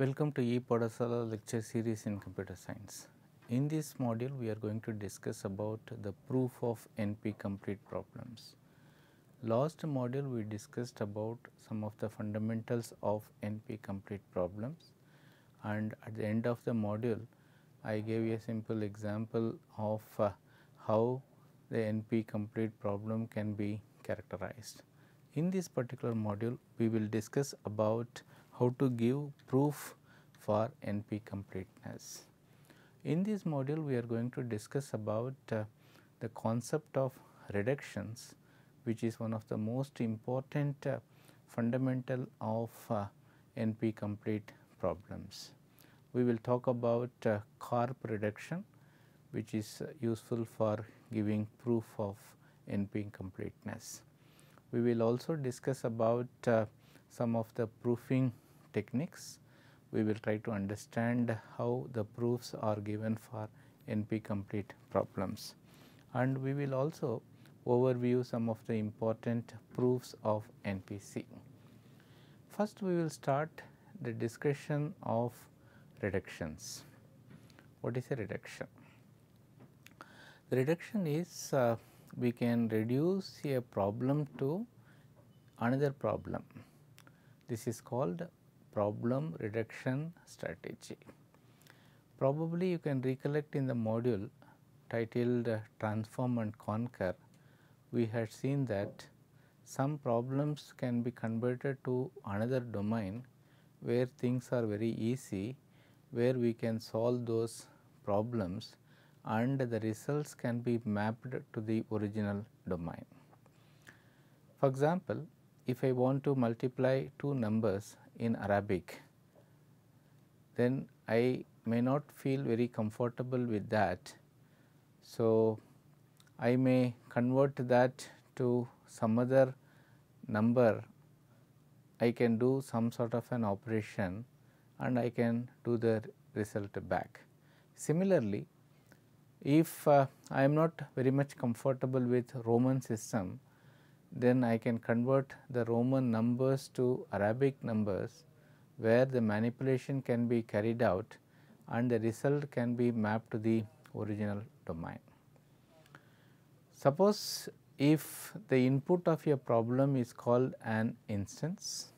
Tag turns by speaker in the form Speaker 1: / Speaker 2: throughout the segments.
Speaker 1: Welcome to E-Padasala lecture series in computer science. In this module, we are going to discuss about the proof of NP complete problems. Last module, we discussed about some of the fundamentals of NP complete problems, and at the end of the module, I gave you a simple example of how the NP complete problem can be characterized. In this particular module, we will discuss about how to give proof for NP completeness. In this module, we are going to discuss about the concept of reductions, which is one of the most important fundamental of NP complete problems. We will talk about CORP reduction, which is useful for giving proof of NP completeness. We will also discuss about some of the proofing techniques. We will try to understand how the proofs are given for NP complete problems, and we will also overview some of the important proofs of NPC. First, we will start the discussion of reductions. What is a reduction? The reduction is we can reduce a problem to another problem. This is called problem reduction strategy. Probably you can recollect in the module titled Transform and Conquer, we had seen that some problems can be converted to another domain where things are very easy, where we can solve those problems and the results can be mapped to the original domain. For example, if I want to multiply two numbers in Arabic, then I may not feel very comfortable with that. So, I may convert that to some other number. I can do some sort of an operation and I can do the result back. Similarly, if I am not very much comfortable with Roman system, then I can convert the Roman numbers to Arabic numbers, where the manipulation can be carried out and the result can be mapped to the original domain. Suppose if the input of a problem is called an instance,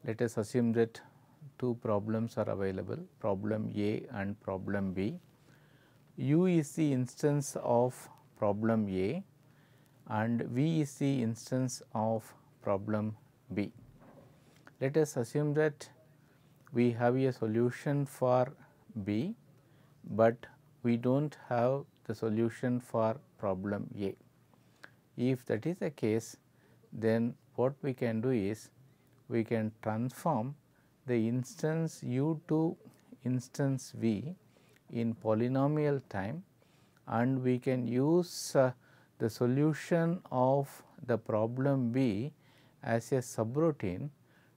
Speaker 1: let us assume that two problems are available, problem A and problem B. U is the instance of problem A and V is the instance of problem B. Let us assume that we have a solution for B, but we do not have the solution for problem A. If that is the case, then what we can do is we can transform the instance U to instance V in polynomial time, and we can use the solution of the problem B as a subroutine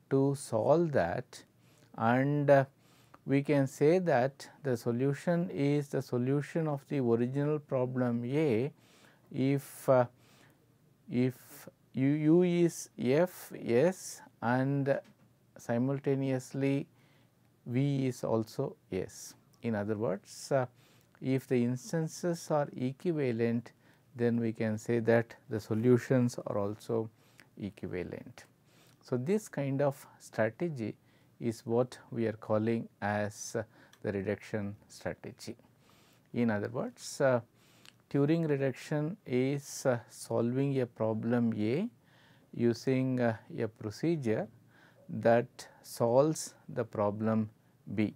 Speaker 1: to solve that, and we can say that the solution is the solution of the original problem A if U is F S and simultaneously V is also S. In other words, if the instances are equivalent, then we can say that the solutions are also equivalent. So, this kind of strategy is what we are calling as the reduction strategy. In other words, Turing reduction is solving a problem A using a procedure that solves the problem B.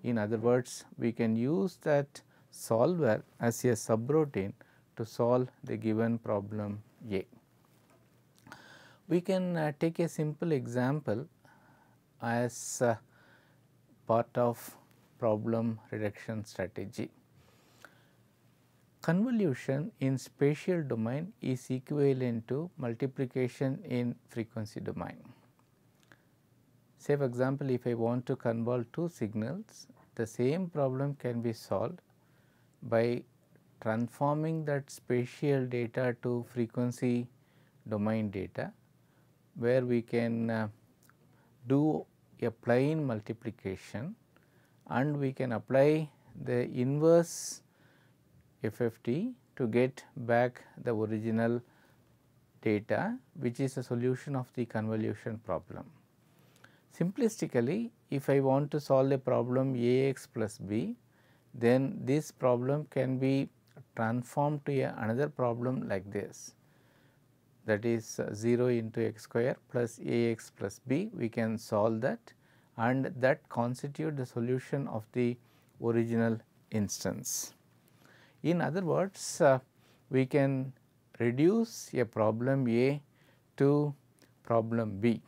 Speaker 1: In other words, we can use that solver as a subroutine to solve the given problem A. We can take a simple example as part of problem reduction strategy. Convolution in spatial domain is equivalent to multiplication in frequency domain. Say for example, if I want to convolve two signals, the same problem can be solved by transforming that spatial data to frequency domain data, where we can do a plain multiplication and we can apply the inverse FFT to get back the original data, which is a solution of the convolution problem. Simplistically, if I want to solve a problem Ax plus b, then this problem can be transformed to another problem like this, that is 0 into x square plus Ax plus b. We can solve that and that constitute the solution of the original instance. In other words, we can reduce a problem A to problem B,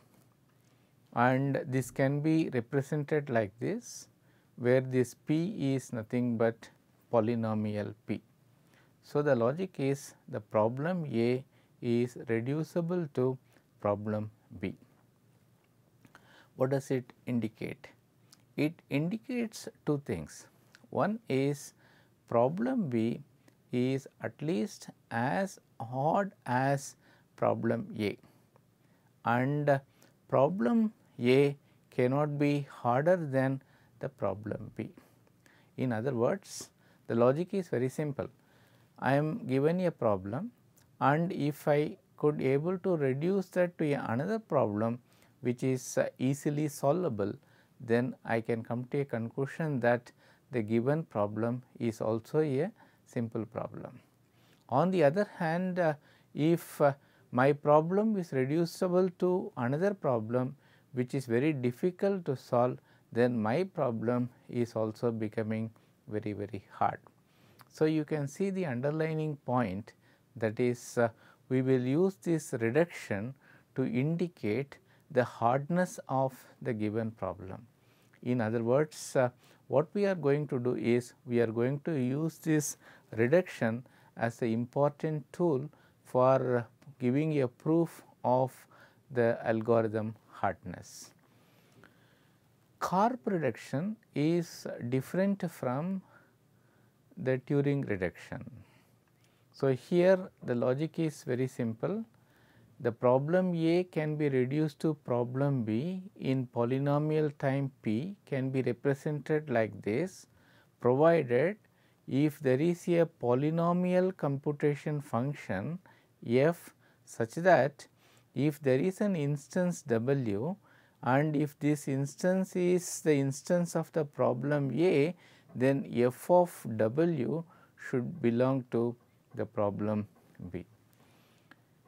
Speaker 1: and this can be represented like this, where this P is nothing but polynomial P. So, the logic is the problem A is reducible to problem B. What does it indicate? It indicates two things. One is problem B is at least as odd as problem A, and problem A cannot be harder than the problem B. In other words, the logic is very simple. I am given a problem, and if I could able to reduce that to another problem which is easily solvable, then I can come to a conclusion that the given problem is also a simple problem. On the other hand, if my problem is reducible to another problem which is very difficult to solve, then my problem is also becoming very, very hard. So, you can see the underlining point, that is we will use this reduction to indicate the hardness of the given problem. In other words, what we are going to do is we are going to use this reduction as an important tool for giving a proof of the algorithm hardness. Karp reduction is different from the Turing reduction. So, here the logic is very simple. The problem A can be reduced to problem B in polynomial time P can be represented like this, provided if there is a polynomial computation function f such that if there is an instance W and if this instance is the instance of the problem A, then f of W should belong to the problem B.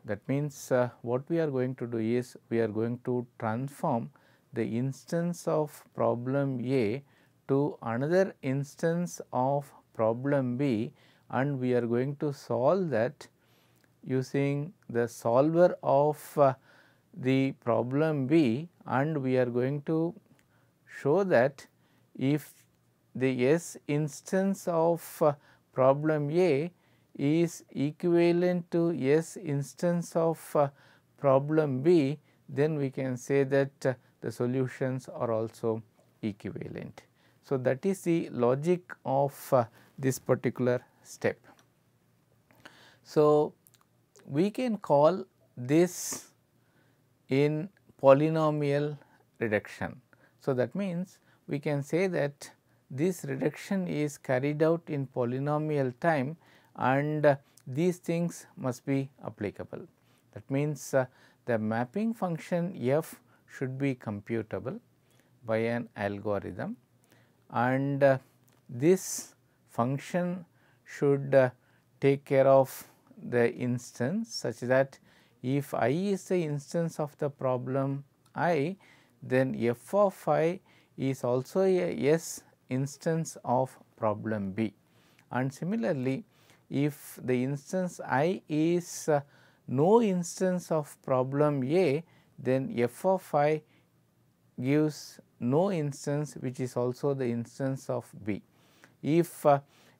Speaker 1: That means, what we are going to do is we are going to transform the instance of problem A to another instance of problem B, and we are going to solve that using the solver of the problem B, and we are going to show that if the S instance of problem A is equivalent to S instance of problem B, then we can say that the solutions are also equivalent. So, that is the logic of this particular step. So, we can call this in polynomial reduction. So, that means we can say that this reduction is carried out in polynomial time, and these things must be applicable. That means, the mapping function f should be computable by an algorithm, and this function should take care of the instance such that if I is the instance of the problem I, then f of I is also a S instance of problem B, and similarly if the instance I is no instance of problem A, then f of I gives no instance which is also the instance of B. If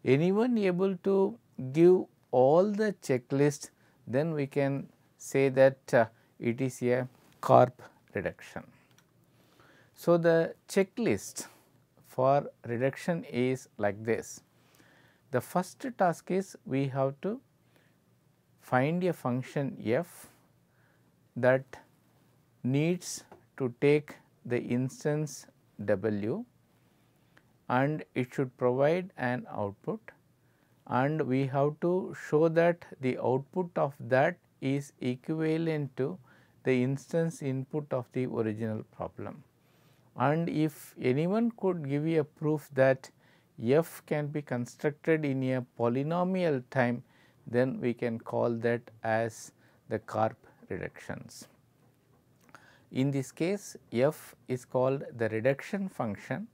Speaker 1: anyone able to give all the checklist, then we can say that it is a Karp reduction. So, the checklist for reduction is like this. The first task is we have to find a function f that needs to take the instance W, and it should provide an output, and we have to show that the output of that is equivalent to the instance input of the original problem. And if anyone could give you a proof that f can be constructed in a polynomial time, then we can call that as the Karp reductions. In this case, f is called the reduction function,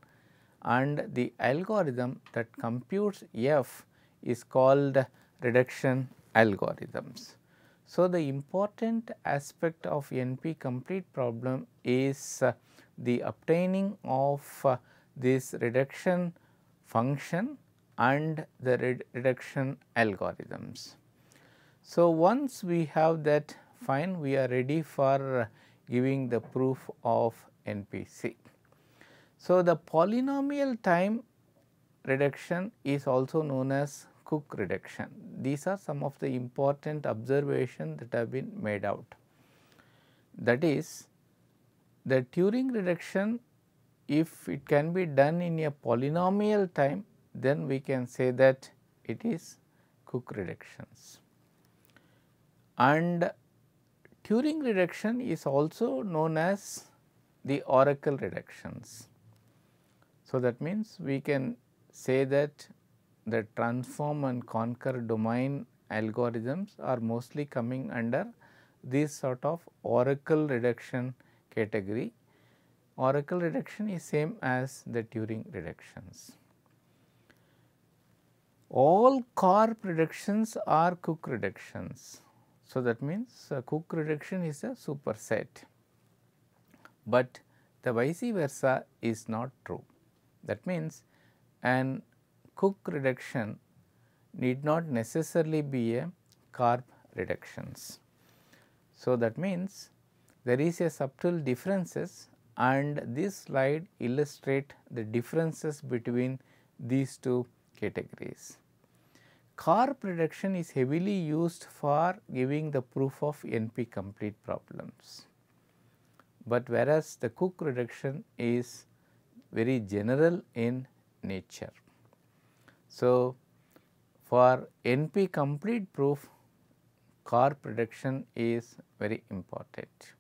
Speaker 1: and the algorithm that computes f is called reduction algorithms. So, the important aspect of NP complete problem is the obtaining of this reduction function and the reduction algorithms. So, once we have that, fine, we are ready for giving the proof of NPC. So, the polynomial time reduction is also known as Cook reduction. These are some of the important observations that have been made out. That is, the Turing reduction, if it can be done in a polynomial time, then we can say that it is Cook reductions. And Turing reduction is also known as the Oracle reductions. So, that means we can say that the transform and conquer domain algorithms are mostly coming under this sort of Oracle reduction category. Oracle reduction is same as the Turing reductions. All Karp reductions are Cook reductions. So, that means Cook reduction is a superset, but the vice versa is not true. That means an Cook reduction need not necessarily be a Karp reductions. So, that means there is a subtle differences, and this slide illustrate the differences between these two categories. Karp reduction is heavily used for giving the proof of NP complete problems, but whereas the Cook reduction is very general in nature. So, for NP complete proof, Karp reduction is very important.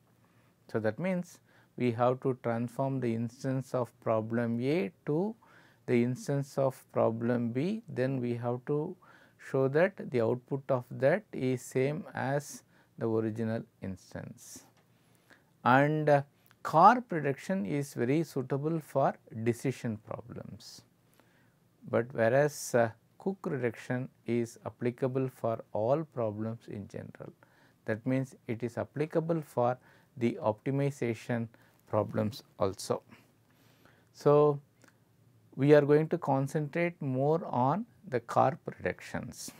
Speaker 1: So, that means we have to transform the instance of problem A to the instance of problem B, then we have to show that the output of that is same as the original instance. And Karp reduction is very suitable for decision problems, but whereas Cook reduction is applicable for all problems in general. That means it is applicable for the optimization problems also. So, we are going to concentrate more on the Karp reductions.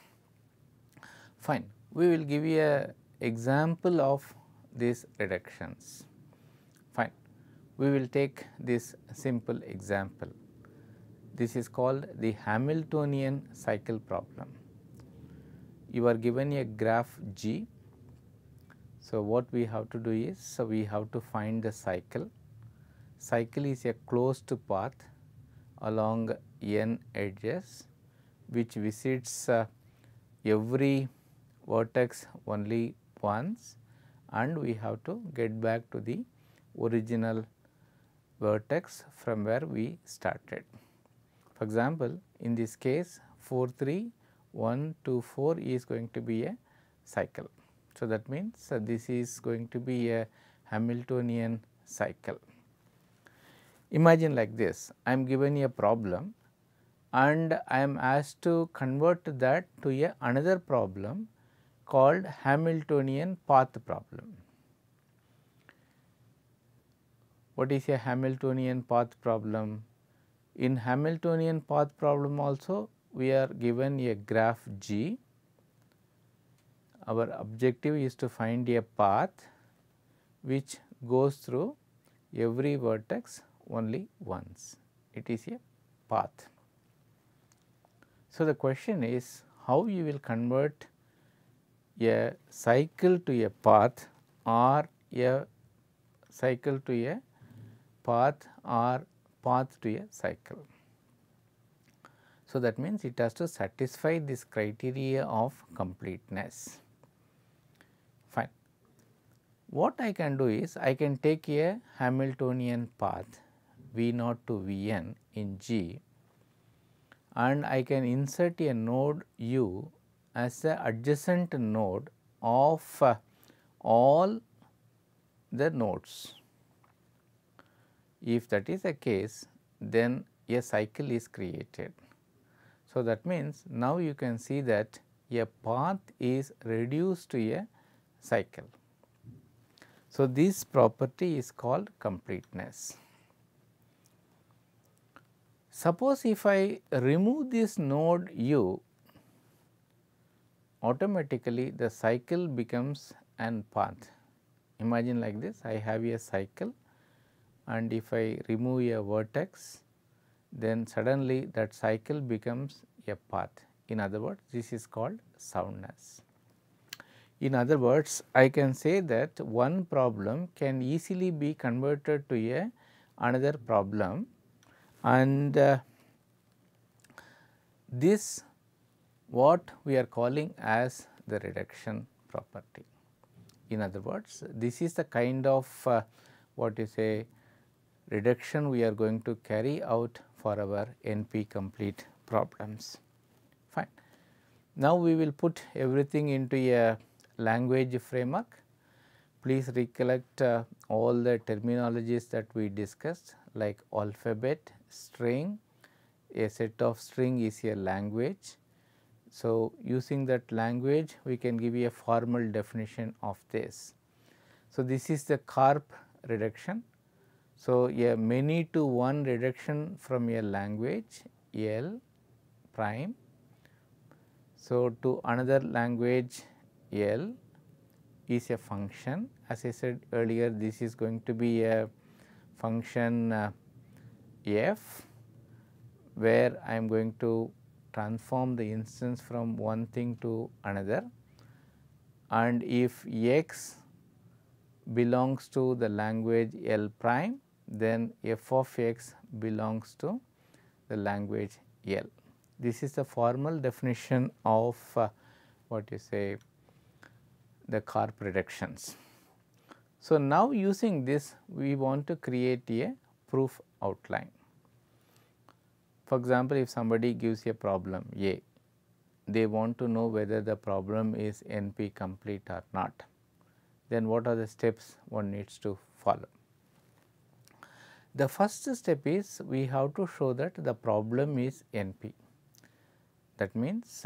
Speaker 1: Fine, we will give you an example of these reductions. Fine, we will take this simple example. This is called the Hamiltonian cycle problem. You are given a graph G. So, what we have to do is, so we have to find the cycle. Cycle is a closed path along n edges which visits every vertex only once, and we have to get back to the original vertex from where we started. For example, in this case 4 3 1 2 4 is going to be a cycle. So, that means this is going to be a Hamiltonian cycle. Imagine like this, I am given a problem and I am asked to convert that to another problem called Hamiltonian path problem. What is a Hamiltonian path problem? In Hamiltonian path problem also we are given a graph G. Our objective is to find a path which goes through every vertex only once. It is a path. So, the question is how you will convert a cycle to a path or a cycle to a path or path to a cycle. So, that means it has to satisfy this criteria of completeness. Fine. What I can do is I can take a Hamiltonian path V naught to V n in G, and I can insert a node U as the adjacent node of all the nodes. If that is the case, then a cycle is created. So, that means now you can see that a path is reduced to a cycle. So, this property is called completeness. Suppose if I remove this node U, automatically the cycle becomes an path. Imagine like this, I have a cycle, and if I remove a vertex, then suddenly that cycle becomes a path. In other words, this is called soundness. In other words, I can say that one problem can easily be converted to another problem, and this what we are calling as the reduction property. In other words, this is the kind of what you say reduction we are going to carry out for our NP complete problems. Fine. Now, we will put everything into a language framework. Please recollect all the terminologies that we discussed, like alphabet, string. A set of string is a language. So, using that language we can give you a formal definition of this. So, this is the Karp reduction. So, a many to one reduction from a language L prime. So, to another language L is a function. As I said earlier, this is going to be a function f, where I am going to transform the instance from one thing to another, and if x belongs to the language L prime, then f of x belongs to the language L. This is the formal definition of what you say the Karp reductions. So, now using this we want to create a proof outline. For example, if somebody gives a problem A, they want to know whether the problem is NP complete or not, then what are the steps one needs to follow? The first step is we have to show that the problem is NP. That means,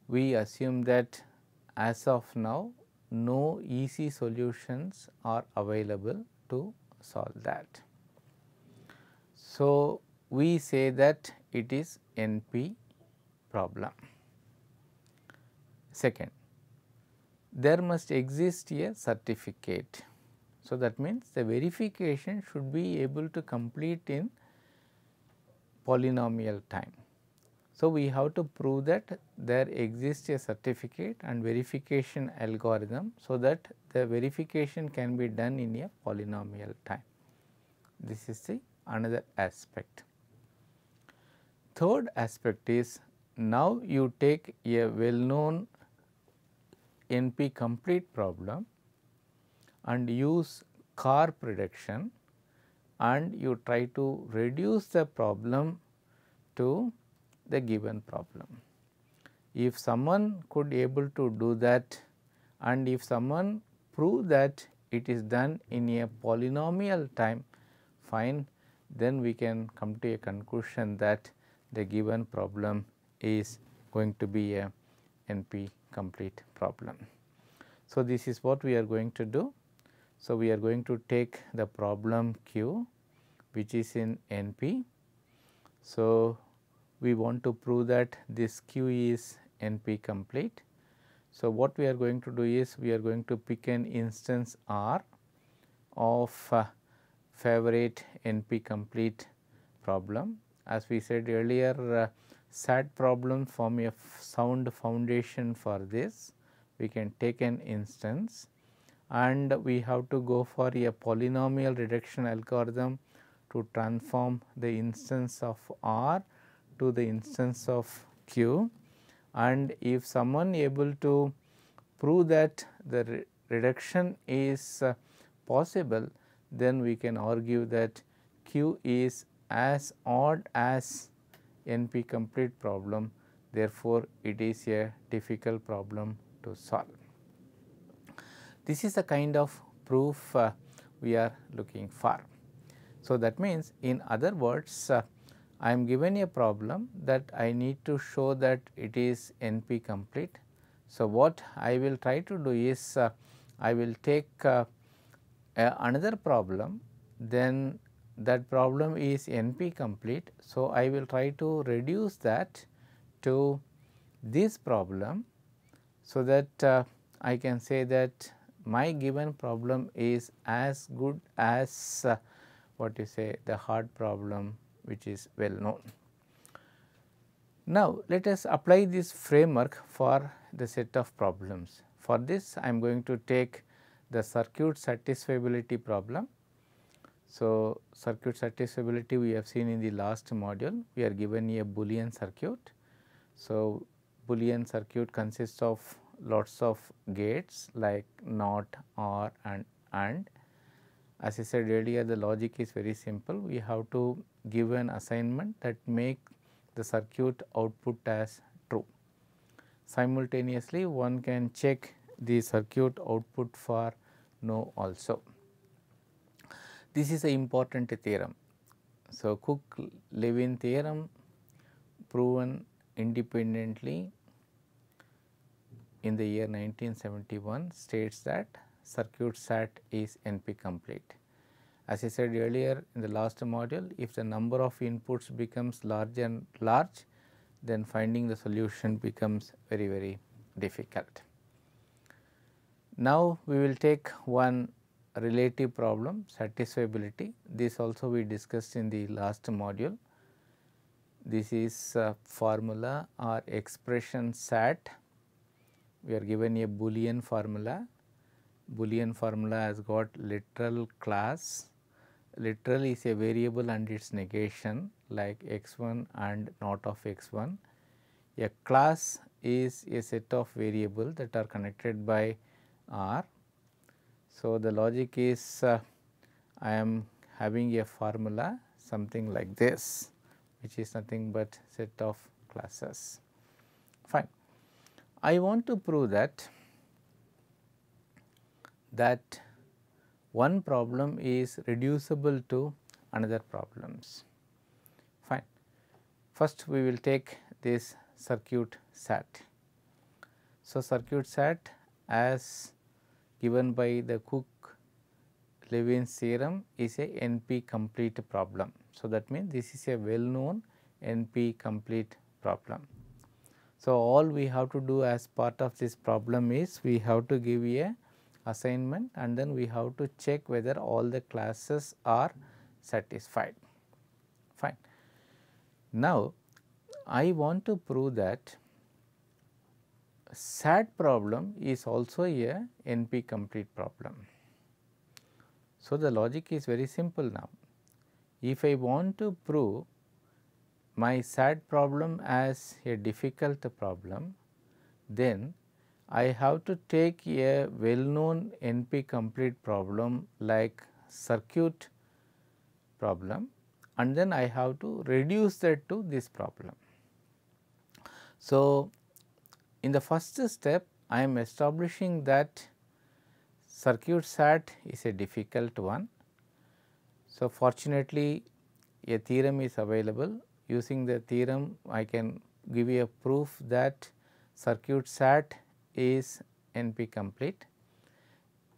Speaker 1: we assume that as of now no easy solutions are available to solve that. So, we say that it is NP problem. Second, there must exist a certificate. So, that means the verification should be able to complete in polynomial time. So, we have to prove that there exists a certificate and verification algorithm, so that the verification can be done in a polynomial time. This is the another aspect. Third aspect is, now you take a well known NP complete problem and use Karp reduction, and you try to reduce the problem to the given problem. If someone could able to do that, and if someone prove that it is done in a polynomial time, fine, then we can come to a conclusion that the given problem is going to be a NP complete problem. So, this is what we are going to do. So, we are going to take the problem Q, which is in NP. So, we want to prove that this Q is NP complete. So, what we are going to do is we are going to pick an instance R of favorite NP complete problem. As we said earlier, SAT problem form a sound foundation for this. We can take an instance, and we have to go for a polynomial reduction algorithm to transform the instance of R to the instance of Q, and if someone able to prove that the reduction is possible, then we can argue that Q is as odd as NP complete problem, therefore, it is a difficult problem to solve. This is the kind of proof we are looking for. So, that means in other words, I am given a problem that I need to show that it is NP complete. So, what I will try to do is I will take another problem, then that problem is NP complete. So, I will try to reduce that to this problem, so that I can say that my given problem is as good as what you say the hard problem which is well known. Now, let us apply this framework for the set of problems. For this, I am going to take the circuit satisfiability problem. So, circuit satisfiability we have seen in the last module, we are given a Boolean circuit. So, Boolean circuit consists of lots of gates like NOT, OR and AND. As I said earlier, the logic is very simple. We have to give an assignment that make the circuit output as true. Simultaneously, one can check the circuit output for no also. This is an important theorem. So, Cook-Levin theorem proven independently in the year 1971 states that circuit SAT is NP complete. As I said earlier in the last module, if the number of inputs becomes large and large, then finding the solution becomes very, very difficult. Now, we will take one relative problem, satisfiability. This also we discussed in the last module. This is formula or expression SAT. We are given a Boolean formula. Boolean formula has got literal class. Literal is a variable and its negation like x1 and not of x1. A class is a set of variables that are connected by R. So, the logic is I am having a formula something like this, which is nothing but set of classes. Fine. I want to prove that one problem is reducible to another problems. Fine. First, we will take this circuit SAT. So, circuit SAT as given by the Cook-Levin's theorem is a NP complete problem. So, that means this is a well known NP complete problem. So, all we have to do as part of this problem is we have to give a assignment and then we have to check whether all the classes are satisfied. Fine. Now, I want to prove that SAT problem is also a NP complete problem. So, the logic is very simple now. If I want to prove my SAT problem as a difficult problem, then I have to take a well known NP complete problem like circuit problem and then I have to reduce that to this problem. So, in the first step I am establishing that circuit SAT is a difficult one. So, fortunately a theorem is available. Using the theorem I can give you a proof that circuit SAT is NP complete.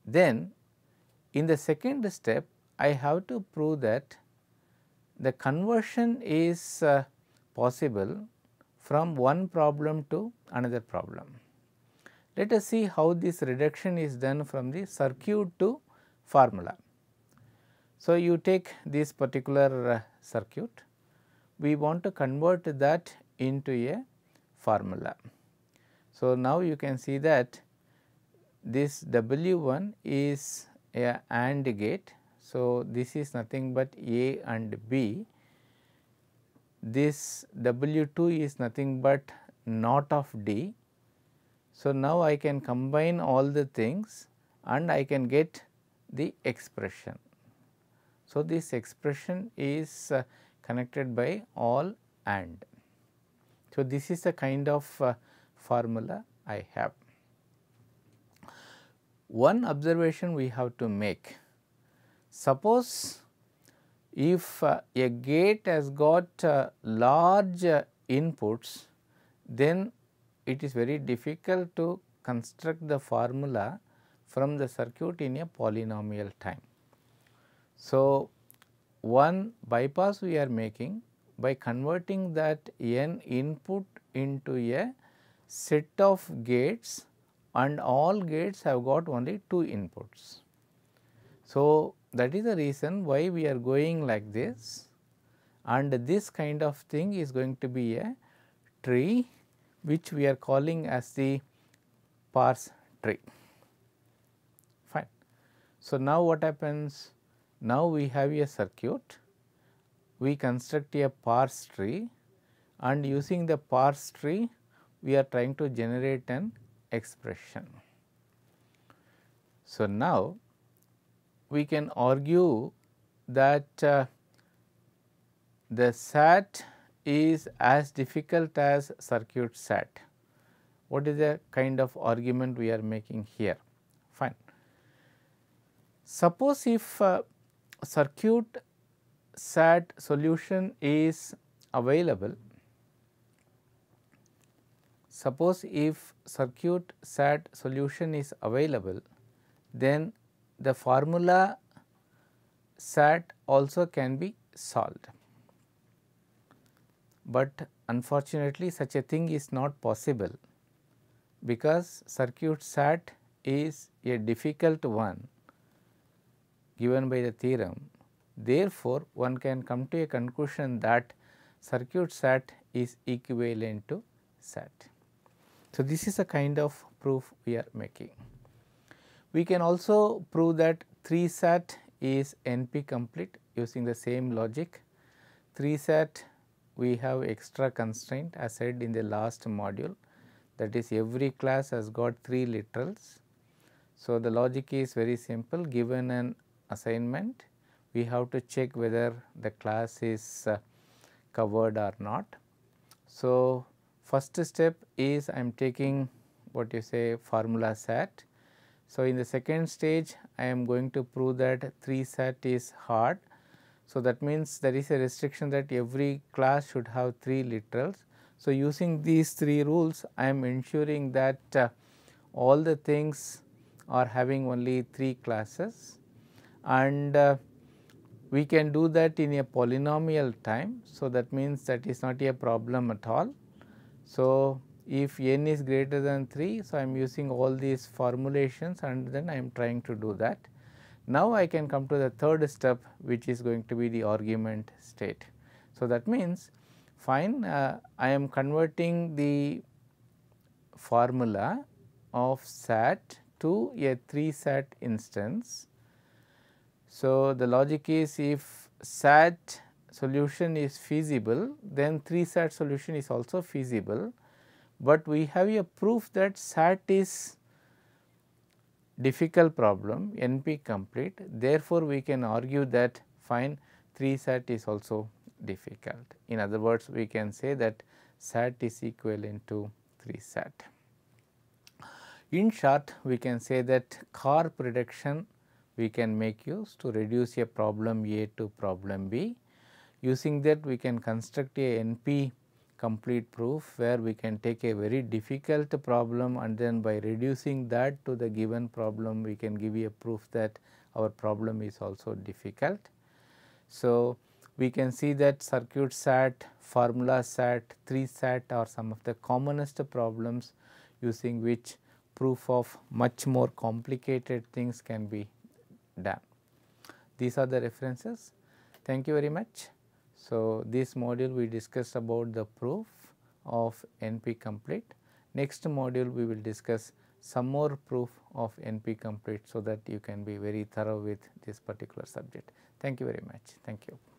Speaker 1: Then in the second step I have to prove that the conversion is possible from one problem to another problem. Let us see how this reduction is done from the circuit to formula. So, you take this particular circuit, we want to convert that into a formula. So, now you can see that this W1 is a AND gate. So, this is nothing but A and B. This W2 is nothing but NOT of D. So, now I can combine all the things and I can get the expression. So, this expression is connected by all AND. So, this is the kind of formula I have. One observation we have to make, suppose if a gate has got large inputs, then it is very difficult to construct the formula from the circuit in a polynomial time. So, one bypass we are making by converting that n input into a set of gates, and all gates have got only 2 inputs. So, that is the reason why we are going like this, and this kind of thing is going to be a tree which we are calling as the parse tree. Fine. So, now what happens? Now, we have a circuit, we construct a parse tree, and using the parse tree we are trying to generate an expression. So, now we can argue that the SAT is as difficult as circuit SAT. What is the kind of argument we are making here? Fine. Suppose if circuit SAT solution is available, suppose if circuit SAT solution is available, then the formula SAT also can be solved. But unfortunately, such a thing is not possible, because circuit SAT is a difficult one given by the theorem. Therefore, one can come to a conclusion that circuit SAT is equivalent to SAT. So, this is a kind of proof we are making. We can also prove that 3 SAT is NP complete using the same logic. 3 SAT we have extra constraint as said in the last module, that is every class has got 3 literals. So, the logic is very simple. Given an assignment, we have to check whether the class is covered or not. So, first step is I am taking what you say formula SAT. So, in the second stage I am going to prove that 3 SAT is hard. So, that means there is a restriction that every class should have 3 literals. So, using these 3 rules I am ensuring that all the things are having only 3 classes, and we can do that in a polynomial time. So, that means that is not a problem at all. So, if n is greater than 3, so I am using all these formulations and then I am trying to do that. Now, I can come to the third step, which is going to be the argument state. So, that means fine, I am converting the formula of SAT to a 3 SAT instance. So, the logic is if SAT solution is feasible, then 3 SAT solution is also feasible, but we have a proof that SAT is difficult problem, NP complete. Therefore, we can argue that fine 3 SAT is also difficult. In other words, we can say that SAT is equivalent to 3 SAT. In short, we can say that Karp reduction we can make use to reduce a problem A to problem B. Using that, we can construct a NP complete proof, where we can take a very difficult problem and then by reducing that to the given problem, we can give you a proof that our problem is also difficult. So, we can see that circuit SAT, formula SAT, 3 SAT are some of the commonest problems using which proof of much more complicated things can be done. These are the references. Thank you very much. So, this module we discussed about the proof of NP complete. Next module we will discuss some more proof of NP complete, so that you can be very thorough with this particular subject. Thank you very much. Thank you.